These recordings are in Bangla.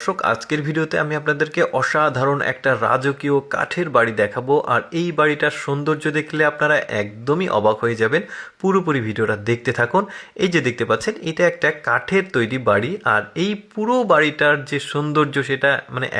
দর্শক, আজকের ভিডিওতে আমি আপনাদেরকে অসাধারণ একটা রাজকীয় কাঠের বাড়ি দেখাবো। আর এই বাড়িটার সৌন্দর্য দেখলে আপনারা একদমই অবাক হয়ে যাবেন। পুরোপুরি ভিডিওটা দেখতে থাকুন। এই যে দেখতে পাচ্ছেন, এটা একটা কাঠের তৈরি বাড়ি। আর এই পুরো বাড়িটার যে সৌন্দর্য সেটা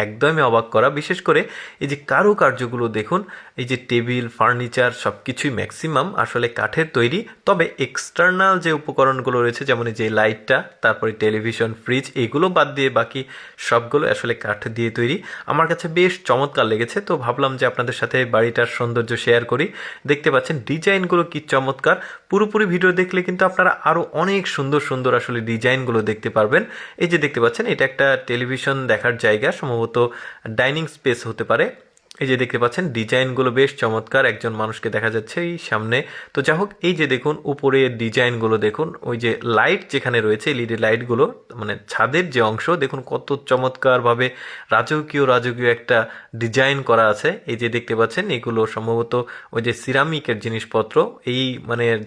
একদমই অবাক করা। বিশেষ করে এই যে কারুকার্যগুলো দেখুন, এই যে টেবিল, ফার্নিচার সব কিছুই ম্যাক্সিমাম আসলে কাঠের তৈরি। তবে এক্সটার্নাল যে উপকরণগুলো রয়েছে, যেমন এই যে লাইটটা, তারপরে টেলিভিশন, ফ্রিজ, এগুলো বাদ দিয়ে বাকি সবগুলো আসলে কাঠ দিয়ে তৈরি। আমার কাছে বেশ চমৎকার লেগেছে, তো ভাবলাম যে আপনাদের সাথে বাড়িটার সৌন্দর্য শেয়ার করি। দেখতে পাচ্ছেন ডিজাইনগুলো কি চমৎকার। পুরোপুরি ভিডিও দেখলে কিন্তু আপনারা আরও অনেক সুন্দর সুন্দর আসলে ডিজাইনগুলো দেখতে পারবেন। এই যে দেখতে পাচ্ছেন, এটা একটা টেলিভিশন দেখার জায়গা, সম্ভবত ডাইনিং স্পেস হতে পারে। এই যে দেখতে পাচ্ছেন ডিজাইনগুলো বেশ চমৎকার, একজন মানুষকে দেখা যাচ্ছে এই সামনে। তো যাই হোক, এই যে দেখুন উপরে ডিজাইনগুলো দেখুন, ওই যে লাইট যেখানে রয়েছে এলইডি লাইটগুলো, ছাদের যে অংশ দেখুন কত চমৎকারভাবে রাজকীয় রাজকীয় একটা ডিজাইন করা আছে। এই যে দেখতে পাচ্ছেন এগুলো সম্ভবত ওই যে সিরামিকের জিনিসপত্র। এই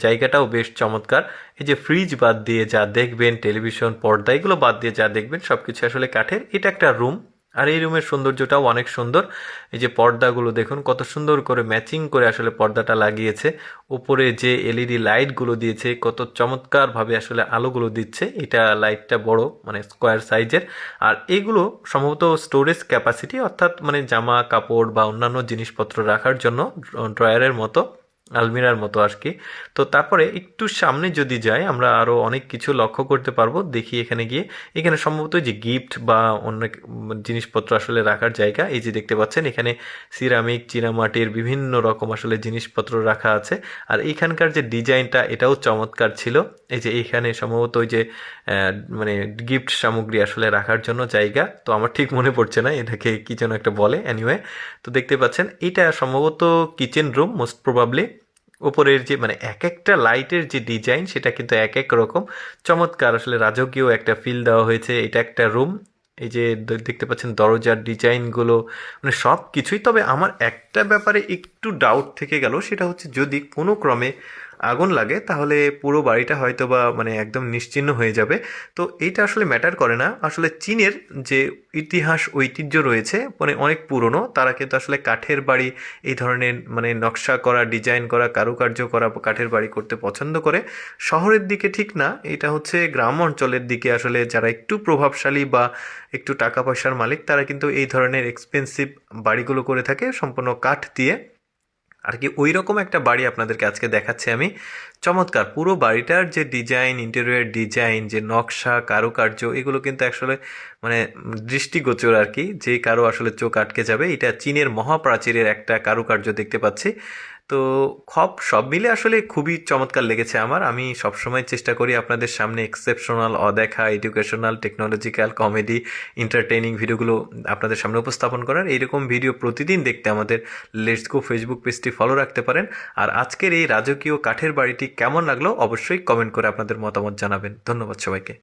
জায়গাটাও বেশ চমৎকার। এই যে ফ্রিজ বাদ দিয়ে যা দেখবেন, টেলিভিশন, পর্দা, এগুলো বাদ দিয়ে যা দেখবেন সবকিছু আসলে কাঠের। এটা একটা রুম, আর এই রুমের সৌন্দর্যটাও অনেক সুন্দর। এই যে পর্দাগুলো দেখুন কত সুন্দর করে ম্যাচিং করে আসলে পর্দাটা লাগিয়েছে। উপরে যে এলইডি লাইটগুলো দিয়েছে কত চমৎকারভাবে আসলে আলোগুলো দিচ্ছে। এটা লাইটটা বড়, স্কোয়ার সাইজের। আর এগুলো সম্ভবত স্টোরেজ ক্যাপাসিটি, অর্থাৎ জামা কাপড় বা অন্যান্য জিনিসপত্র রাখার জন্য ড্রয়ারের মতো, আলমিরার মতো আর কি। তো তারপরে একটু সামনে যদি যাই, আমরা আরও অনেক কিছু লক্ষ্য করতে পারবো। দেখি এখানে গিয়ে, এখানে সম্ভবত যে গিফট বা অনেক জিনিসপত্র আসলে রাখার জায়গা। এই যে দেখতে পাচ্ছেন এখানে সিরামিক, চীনামাটির বিভিন্ন রকম আসলে জিনিসপত্র রাখা আছে। আর এইখানকার যে ডিজাইনটা, এটাও চমৎকার ছিল। এই যে এইখানে সম্ভবত ওই যে গিফট সামগ্রী আসলে রাখার জন্য জায়গা। তো আমার ঠিক মনে পড়ছে না এটাকে কি যেন একটা বলে, এনিওয়ে। তো দেখতে পাচ্ছেন এটা সম্ভবত কিচেন রুম, মোস্ট প্রবাবলি। উপরের যে এক একটা লাইটের যে ডিজাইন, সেটা কিন্তু এক এক রকম চমৎকার, আসলে রাজকীয় একটা ফিল দেওয়া হয়েছে। এটা একটা রুম। এই যে দেখতে পাচ্ছেন দরজার ডিজাইনগুলো, সব কিছুই। তবে আমার একটা ব্যাপারে একটু ডাউট থেকে গেল, সেটা হচ্ছে যদি কোনো ক্রমে আগুন লাগে তাহলে পুরো বাড়িটা হয়তো বা একদম নিশ্চিহ্ন হয়ে যাবে। তো এইটা আসলে ম্যাটার করে না। আসলে চীনের যে ইতিহাস, ঐতিহ্য রয়েছে, অনেক পুরনো, তারা কিন্তু আসলে কাঠের বাড়ি, এই ধরনের নকশা করা, ডিজাইন করা, কারুকার্য করা কাঠের বাড়ি করতে পছন্দ করে। শহরের দিকে ঠিক না, এটা হচ্ছে গ্রাম অঞ্চলের দিকে আসলে যারা একটু প্রভাবশালী বা একটু টাকা পয়সার মালিক, তারা কিন্তু এই ধরনের এক্সপেন্সিভ বাড়িগুলো করে থাকে সম্পূর্ণ কাঠ দিয়ে আর কি। ওই রকম একটা বাড়ি আপনাদেরকে আজকে দেখাচ্ছি আমি। চমৎকার পুরো বাড়িটার যে ডিজাইন, ইন্টেরিয়র ডিজাইন, যে নকশা, কারুকার্য, এগুলো কিন্তু আসলে মানে দৃষ্টিগোচর আর কি, যে কারো আসলে চোখ আটকে যাবে। এটা চীনের মহাপ্রাচীরের একটা কারুকার্য দেখতে পাচ্ছি। তো সব মিলে আসলে খুবই চমৎকার লেগেছে আমার। আমি সবসময় চেষ্টা করি আপনাদের সামনে এক্সেপশনাল, অদেখা, এডুকেশনাল, টেকনোলজিক্যাল, কমেডি, এন্টারটেইনিং ভিডিওগুলো আপনাদের সামনে উপস্থাপন করার। এইরকম ভিডিও প্রতিদিন দেখতে আমাদের লেটস গো ফেসবুক পেজটি ফলো রাখতে পারেন। আর আজকের এই রাজকীয় কাঠের বাড়িটি কেমন লাগলো অবশ্যই কমেন্ট করে আপনাদের মতামত জানাবেন। ধন্যবাদ সবাইকে।